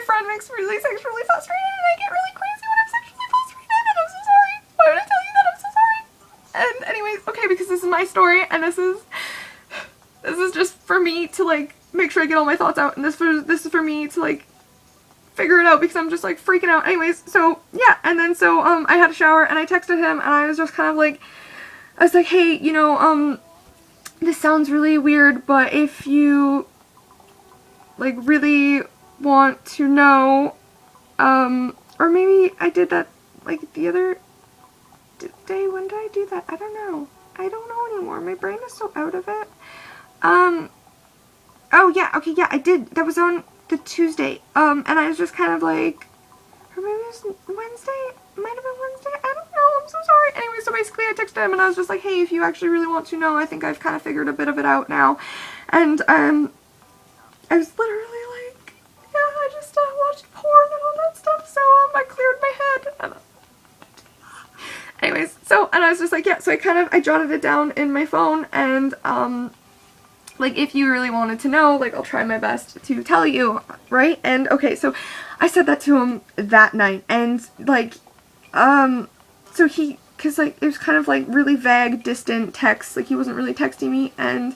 friend makes me really sexually frustrated, and I get really crazy when I'm sexually frustrated, and I'm so sorry. Why would I tell you that? I'm so sorry. And anyways, okay, because this is my story, and this is just for me to like make sure I get all my thoughts out, and this is for me to like figure it out, because I'm just like freaking out. Anyways, so yeah, and then so I had a shower and I texted him, and I was just kind of like, I was like, hey, you know, this sounds really weird, but if you like really want to know, or maybe I did that like the other day. When did I do that? I don't know. I don't know anymore. My brain is so out of it. Oh yeah, okay, yeah, I did. That was on the Tuesday. And I was just kind of like, or maybe it was Wednesday? Might have been Wednesday? I don't know, I'm so sorry. Anyway, so basically I texted him and I was just like, hey, if you actually really want to know, I think I've kind of figured a bit of it out now. And, I was literally like, yeah, I just watched porn and all that stuff, so, I cleared my head. And, anyways, so, and I was just like, yeah, so I jotted it down in my phone, and, like, if you really wanted to know, like, I'll try my best to tell you, right? And, okay, so I said that to him that night, and, like, so he, cause, like, it was kind of, like, really vague, distant text, like, he wasn't really texting me, and,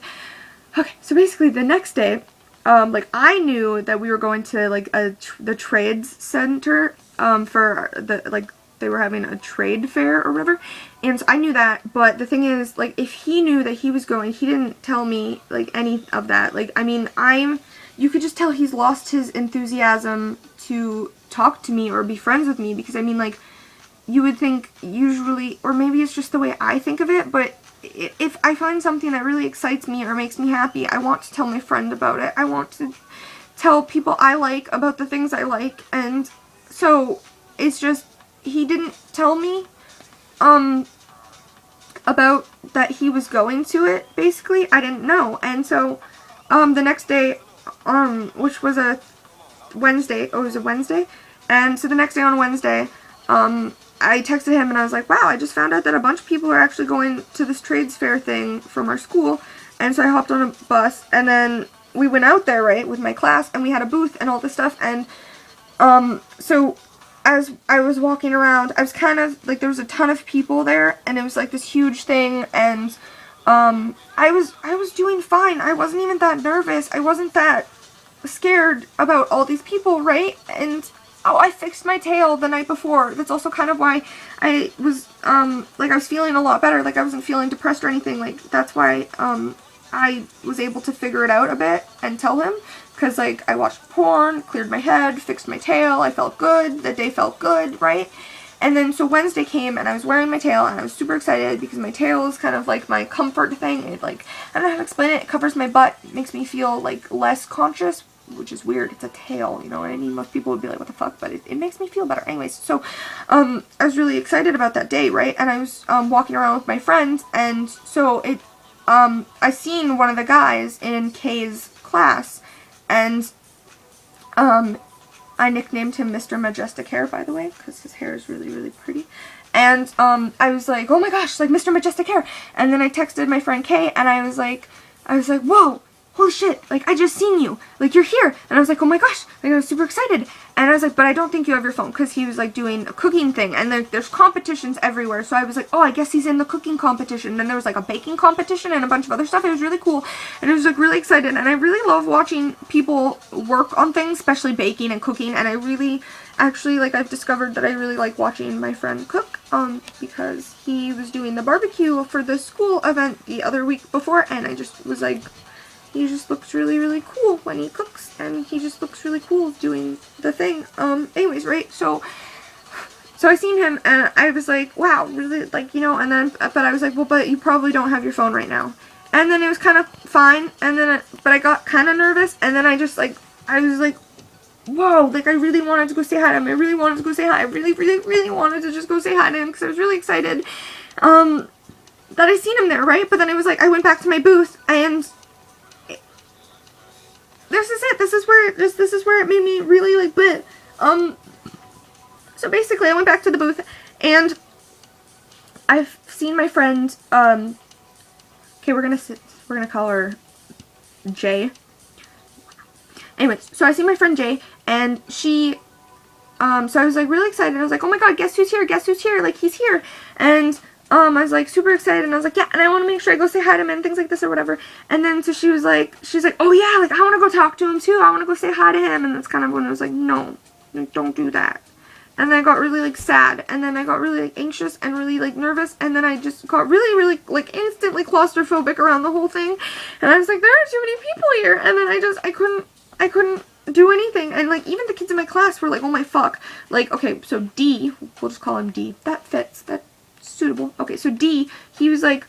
okay, so basically the next day, like, I knew that we were going to, like, the trades center, for the, like, they were having a trade fair or whatever, and so I knew that, but the thing is, like, if he knew that he was going, he didn't tell me, like, any of that. Like, I mean, you could just tell he's lost his enthusiasm to talk to me or be friends with me, because, I mean, like, you would think usually, or maybe it's just the way I think of it, but if I find something that really excites me or makes me happy, I want to tell my friend about it. I want to tell people I like about the things I like, and so it's just, he didn't tell me, about that he was going to it, basically. I didn't know, and so, the next day, which was a Wednesday, it was a Wednesday, and so the next day on Wednesday, I texted him and I was like, wow, I just found out that a bunch of people are actually going to this trades fair thing from our school, and so I hopped on a bus, and then we went out there, right, with my class, and we had a booth and all this stuff, and, so as I was walking around, I was kind of, like, there was a ton of people there, and it was, like, this huge thing, and, I was doing fine. I wasn't even that nervous. I wasn't that scared about all these people, right? And, oh, I fixed my tail the night before. That's also kind of why I was, like, I was feeling a lot better. Like, I wasn't feeling depressed or anything. Like, that's why, I was able to figure it out a bit and tell him. Because, like, I watched porn, cleared my head, fixed my tail, I felt good, the day felt good, right? And then, so Wednesday came, and I was wearing my tail, and I was super excited, because my tail is kind of, like, my comfort thing. It, like, I don't know how to explain it. It covers my butt, it makes me feel, like, less conscious, which is weird. It's a tail, you know what I mean? Most people would be like, what the fuck? But it makes me feel better. Anyways, so, I was really excited about that day, right? And I was, walking around with my friends, and so I seen one of the guys in Kay's class, and, I nicknamed him Mr. Majestic Hair, by the way, because his hair is really, really pretty. And, I was like, oh my gosh, like, Mr. Majestic Hair. And then I texted my friend Kay, and I was like, whoa, holy shit, like, I just seen you. Like, you're here. And I was like, oh my gosh, like, I was super excited. And I was like, but I don't think you have your phone, because he was, like, doing a cooking thing, and there's competitions everywhere. So I was like, oh, I guess he's in the cooking competition. And then there was, like, a baking competition and a bunch of other stuff. It was really cool, and I was, like, really excited. And I really love watching people work on things, especially baking and cooking. And I really, actually, like, I've discovered that I really like watching my friend cook, because he was doing the barbecue for the school event the other week before, and I just was like, he just looks really, really cool when he cooks, and he just looks really cool doing the thing. Anyways, right, so I seen him, and I was like, wow, really, like, you know, and then, but I was like, well, but you probably don't have your phone right now. And then it was kind of fine, and then, but I got kind of nervous, and then I just, like, I was like, whoa, like, I really wanted to go say hi to him. I really wanted to go say hi. I really, really, really wanted to just go say hi to him, because I was really excited, that I seen him there, right? But then it was like, I went back to my booth, and this is it. This is where it made me really, like, but, so basically I went back to the booth, and I've seen my friend, okay, we're gonna call her Jay. Anyways, so I see my friend Jay, and she, so I was like really excited. I was like, oh my god, guess who's here? Guess who's here? Like, he's here. And I was like super excited, and I was like, yeah, and I want to make sure I go say hi to him and things like this or whatever. And then so she's like, oh yeah, like I want to go talk to him too. I want to go say hi to him. And that's kind of when I was like, no, don't do that. And then I got really like sad, and then I got really like anxious and really like nervous, and then I just got really like instantly claustrophobic around the whole thing. And I was like, there are too many people here. And then I couldn't do anything. And like even the kids in my class were like, oh my fuck. Like, okay, so D, we'll just call him D. That fits. That's suitable. Okay, so D, he was like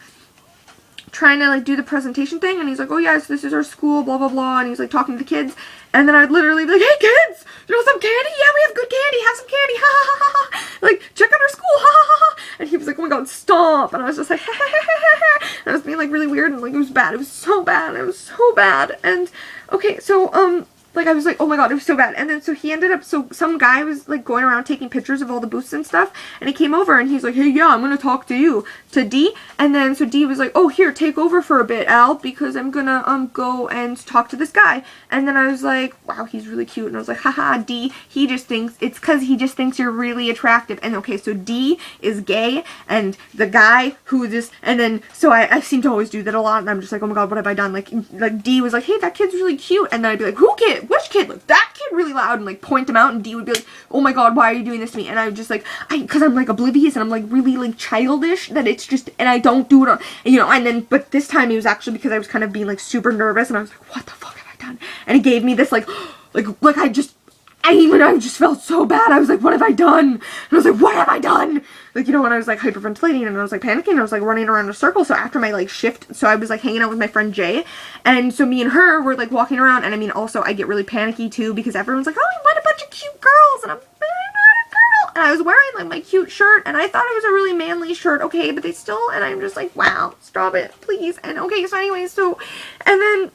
trying to like do the presentation thing, and he's like, oh yes, this is our school, blah blah blah, and he's like talking to the kids, and then I'd literally be like, hey kids, you want some candy? Yeah, we have good candy, have some candy, ha ha ha ha, like check out our school, ha ha ha. And he was like, oh my god, stop. And I was just like, ha ha ha ha ha. And I was being like really weird, and like it was bad, it was so bad, it was so bad. And okay, so like I was like, oh my god, it was so bad. And then so he ended up, so some guy was like going around taking pictures of all the booths and stuff, and he came over and he's like, hey, yeah, I'm gonna talk to you, to D. And then so D was like, oh, here, take over for a bit, Al, because I'm gonna go and talk to this guy. And then I was like, wow, he's really cute. And I was like, haha, D, he just thinks, it's because he just thinks you're really attractive. And okay, so D is gay, and the guy who just, and then so I seem to always do that a lot, and I'm just like, oh my god, what have I done? Like D was like, hey, that kid's really cute. And then I'd be like, who kid? Which kid? Like that kid, really loud, and like point him out, and D would be like, oh my god, why are you doing this to me? And I would just like, because I'm like oblivious, and I'm like really like childish, that it's just, and I don't do it on, you know. And then, but this time it was actually because I was kind of being like super nervous, and I was like, what the fuck have I done? And he gave me this like I just felt so bad. I was like, what have I done? And I was like, what have I done? Like, you know, when I was like hyperventilating, and I was like panicking, and I was like running around in a circle. So after my like shift, so I was like hanging out with my friend Jay, and so me and her were like walking around, and I mean also I get really panicky too, because everyone's like, oh, we met a bunch of cute girls, and I'm not a girl. And I was wearing like my cute shirt, and I thought it was a really manly shirt, okay, but they still, and I'm just like, wow, stop it, please. And okay, so anyway, so, and then,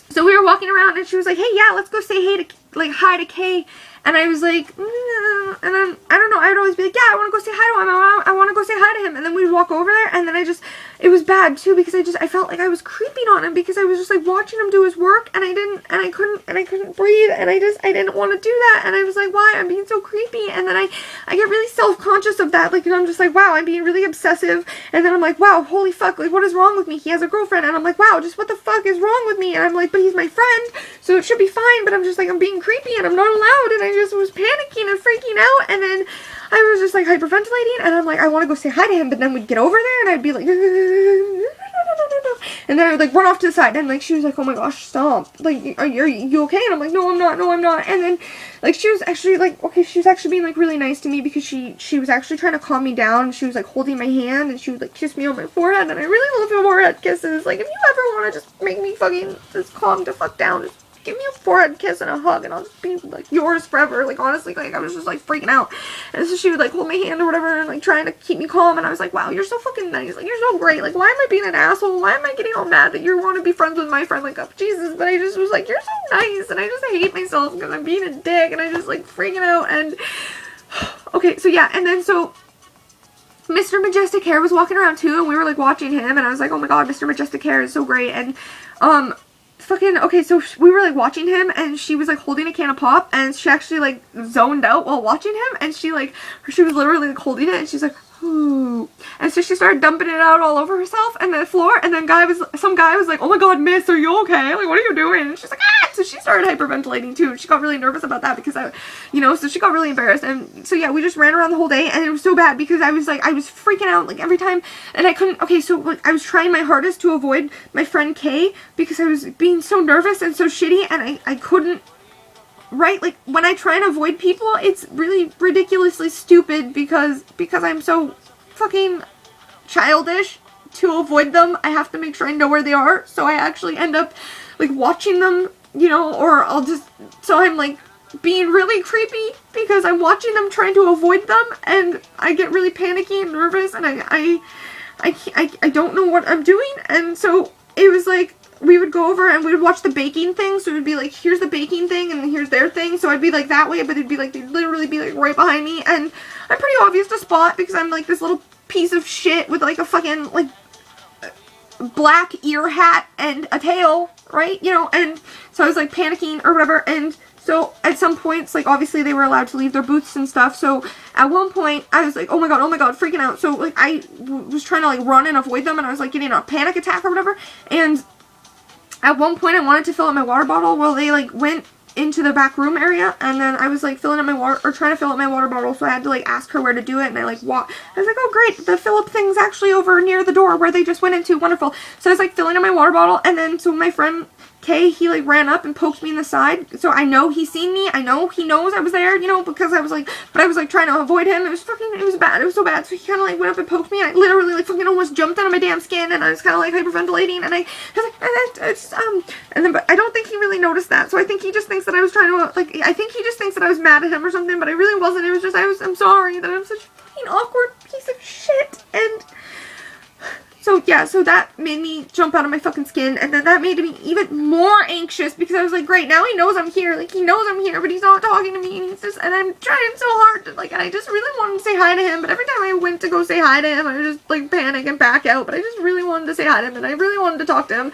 so we were walking around, and she was like, hey, yeah, let's go say hey to, like, hi to Kay. And I was like, and then, I don't know, I would always be like, yeah, I want to go say hi to him, I want to go say hi to him. And then we'd walk over there, and then it was bad too, because I felt like I was creeping on him, because I was just like watching him do his work, and I couldn't breathe, and I didn't want to do that. And I was like, why? I'm being so creepy. And then I get really self-conscious of that, like, you know, I'm just like, wow, I'm being really obsessive. And then I'm like, wow, holy fuck, like, what is wrong with me? He has a girlfriend. And I'm like, wow, just what the fuck is wrong with me? And I'm like, but he's my friend, so it should be fine. But I'm just like, I'm being creepy, and I'm not allowed, and I just was panicking and freaking out. And then I was just like hyperventilating, and I'm like, I want to go say hi to him, but then we'd get over there, and I'd be like, and then I would like run off to the side, and like she was like, oh my gosh, stop, like, are you okay? And I'm like, no, I'm not. And then like she was actually like, okay, she was actually being like really nice to me, because she was actually trying to calm me down. She was like holding my hand, and she would like kiss me on my forehead, and I really love forehead kisses. Like, if you ever want to just make me fucking just calm the fuck down, just give me a forehead kiss and a hug, and I'll just be like yours forever. Like, honestly, like I was just like freaking out. And so she would like hold my hand or whatever, and like trying to keep me calm. And I was like, wow, you're so fucking nice. Like, you're so great. Like, why am I being an asshole? Why am I getting all mad that you want to be friends with my friend? Like, oh, Jesus. But I just was like, you're so nice, and I just hate myself because I'm being a dick, and I just like freaking out. And okay, so yeah, and then so Mr. Majestic Hair was walking around too, and we were like watching him, and I was like, oh my god, Mr. Majestic Hair is so great. And fucking, okay, so we were like watching him, and she was like holding a can of pop, and she actually like zoned out while watching him, and she was literally like holding it, and she's like, ooh. And so she started dumping it out all over herself and the floor, and then some guy was like, oh my god, miss, are you okay? Like, what are you doing? And she's like, ah! So she started hyperventilating too. She got really nervous about that, because so she got really embarrassed. And so yeah, we just ran around the whole day, and it was so bad, because I was freaking out like every time, and I couldn't, okay, so like I was trying my hardest to avoid my friend Kay, because I was being so nervous and so shitty, and I couldn't, right? Like, when I try and avoid people, it's really ridiculously stupid, because I'm so fucking childish. To avoid them, I have to make sure I know where they are, so I actually end up like watching them, you know, or so I'm like being really creepy because I'm watching them trying to avoid them, and I get really panicky and nervous, and I don't know what I'm doing. And so it was like, we would go over and we would watch the baking thing, so it would be like, here's the baking thing, and here's their thing, so I'd be like that way, but it'd be like, they'd literally be like right behind me, and I'm pretty obvious to spot, because I'm like this little piece of shit with like a fucking like black ear hat and a tail, right? You know, and so I was like panicking or whatever, and so at some points, like obviously they were allowed to leave their booths and stuff, so at one point I was like, oh my god, freaking out. So like I was trying to like run and avoid them, and I was like getting a panic attack or whatever, and at one point I wanted to fill up my water bottle. Well, they like went into the back room area, and then I was like filling up my water, or trying to fill up my water bottle, so I had to like ask her where to do it, and I like walked. I was like, oh great, the fill up thing's actually over near the door where they just went into, wonderful. So I was like filling up my water bottle, and then so my friend Kay, he like ran up and poked me in the side, so I know he's seen me, I know he knows I was there, you know, because I was like, but I was like trying to avoid him. It was bad, it was so bad. So he kind of like went up and poked me, and I literally like fucking almost jumped out of my damn skin, and I was kind of like hyperventilating, and I was like, and then, but I don't think he really noticed that, so I think he just thinks that I was trying to, like, I think he just thinks that I was mad at him or something, but I really wasn't. It was just, I'm sorry that I'm such a fucking awkward piece of shit, and so yeah, so that made me jump out of my fucking skin, and then that made me even more anxious, because I was like, great, now he knows I'm here, like, he knows I'm here, but he's not talking to me, and he's just, and I'm trying so hard to, like, I just really wanted to say hi to him, but every time I went to go say hi to him, I would just, like, panic and back out, but I just really wanted to say hi to him, and I really wanted to talk to him.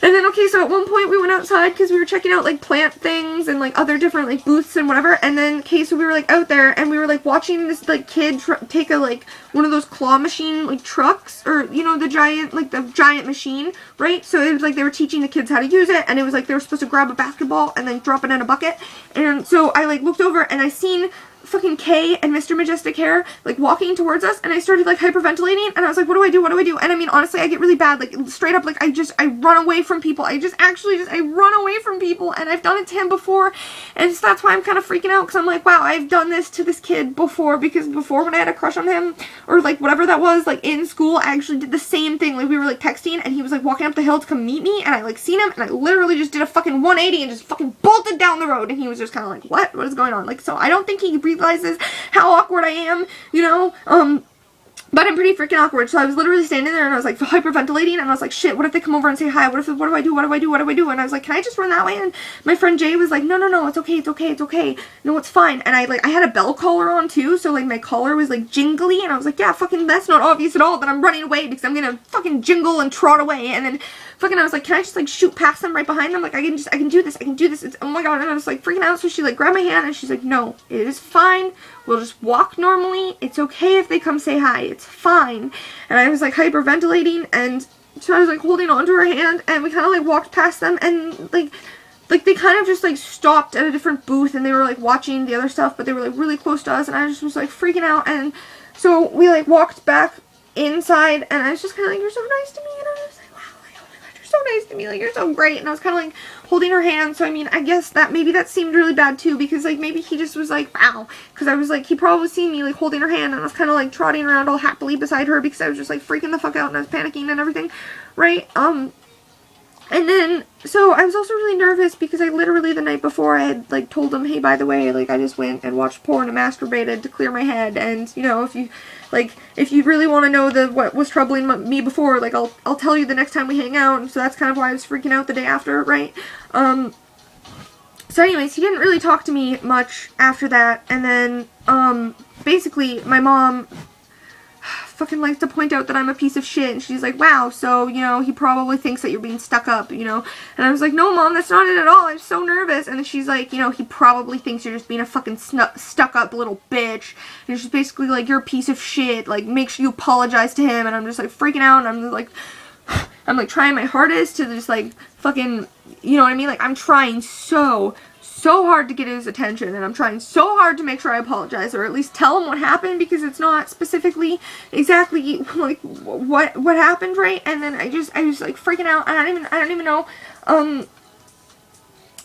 And then, okay, so at one point we went outside because we were checking out, like, plant things and, like, other different, like, booths and whatever. And then, okay, so we were, like, out there and we were, like, watching this, like, kid take a, like, one of those claw machine, like, trucks, or, you know, the giant machine, right? So it was, like, they were teaching the kids how to use it, and it was, like, they were supposed to grab a basketball and then drop it in a bucket. And so I, like, looked over and I seen fucking Kay and Mr. Majestic Hair, like, walking towards us, and I started, like, hyperventilating, and I was like, what do I do, and I mean, honestly, I get really bad, like, straight up, like, I run away from people, I run away from people, and I've done it to him before, and so that's why I'm kind of freaking out, because I'm like, wow, I've done this to this kid before, because before, when I had a crush on him, or, like, whatever that was, like, in school, I actually did the same thing, like, we were, like, texting, and he was, like, walking up the hill to come meet me, and I, like, seen him, and I literally just did a fucking 180, and just fucking bolted down the road, and he was just kind of like, what is going on, like, so I don't think he realizes how awkward I am, you know, but I'm pretty freaking awkward, so I was literally standing there, and I was, like, hyperventilating, and I was like, shit, what if they come over and say hi, what do I do, and I was like, can I just run that way, and my friend Jay was like, no, it's okay, no, it's fine, and I had a bell collar on, too, so, like, my collar was, like, jingly, and I was like, yeah, fucking, that's not obvious at all that I'm running away, because I'm gonna fucking jingle and trot away, and then fucking I was like, can I just, like, shoot past them right behind them, like, I can do this, it's, oh my god, and I was, like, freaking out, so she, like, grabbed my hand, and she's like, no, it is fine, we'll just walk normally, it's okay if they come say hi, it's fine, and I was, like, hyperventilating, and so I was, like, holding onto her hand, and we kind of, like, walked past them, and, like, they kind of just, like, stopped at a different booth, and they were, like, watching the other stuff, but they were, like, really close to us, and I just was, like, freaking out, and so we, like, walked back inside, and I was just kind of like, you're so nice to me, and I was like, so nice to me, like, you're so great, and I was kind of, like, holding her hand, so, I mean, I guess that, maybe that seemed really bad, too, because, like, maybe he just was, like, wow, because I was, like, he probably seen me, like, holding her hand, and I was kind of, like, trotting around all happily beside her, because I was just, like, freaking the fuck out, and I was panicking and everything, right, and then, so I was also really nervous because I literally the night before I had, like, told him, hey, by the way, like, I just went and watched porn and masturbated to clear my head, and, you know, if you really want to know what was troubling me before, like, I'll tell you the next time we hang out, and so that's kind of why I was freaking out the day after, right, so anyways, he didn't really talk to me much after that, and then, basically, my mom fucking likes to point out that I'm a piece of shit, and she's like, wow, so, you know, he probably thinks that you're being stuck up, you know, and I was like, no, Mom, that's not it at all, I'm so nervous, and then she's like, you know, he probably thinks you're just being a fucking stuck up little bitch, and she's basically like, you're a piece of shit, like, make sure you apologize to him, and I'm just, like, freaking out, and I'm just, like, trying my hardest to just, like, fucking, you know what I mean, like, I'm trying so hard to get his attention, and I'm trying so hard to make sure I apologize, or at least tell him what happened, because it's not specifically exactly, like, what happened, right, and then I was, like, freaking out, and I don't even know,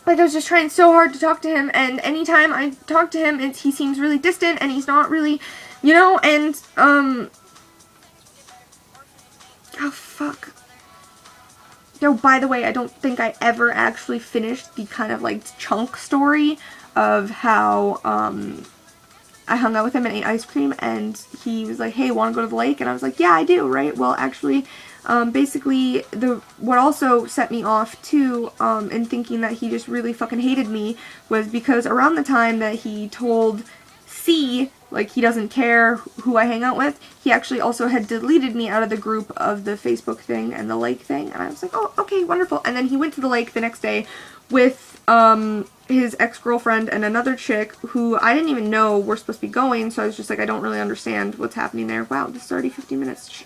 like, I was just trying so hard to talk to him, and anytime I talk to him, he seems really distant, and he's not really, you know, and, oh, fuck. No, by the way, I don't think I ever actually finished the kind of, like, chunk story of how, I hung out with him and ate ice cream, and he was like, hey, want to go to the lake? And I was like, yeah, I do, right? Well, actually, basically, what also set me off, too, in thinking that he just really fucking hated me, was because around the time that he told C like, he doesn't care who I hang out with. He actually also had deleted me out of the group of the Facebook thing and the lake thing, and I was like, oh, okay, wonderful. And then he went to the lake the next day with his ex-girlfriend and another chick who I didn't even know were supposed to be going, so I was just like, I don't really understand what's happening there. Wow, this is already 15 minutes.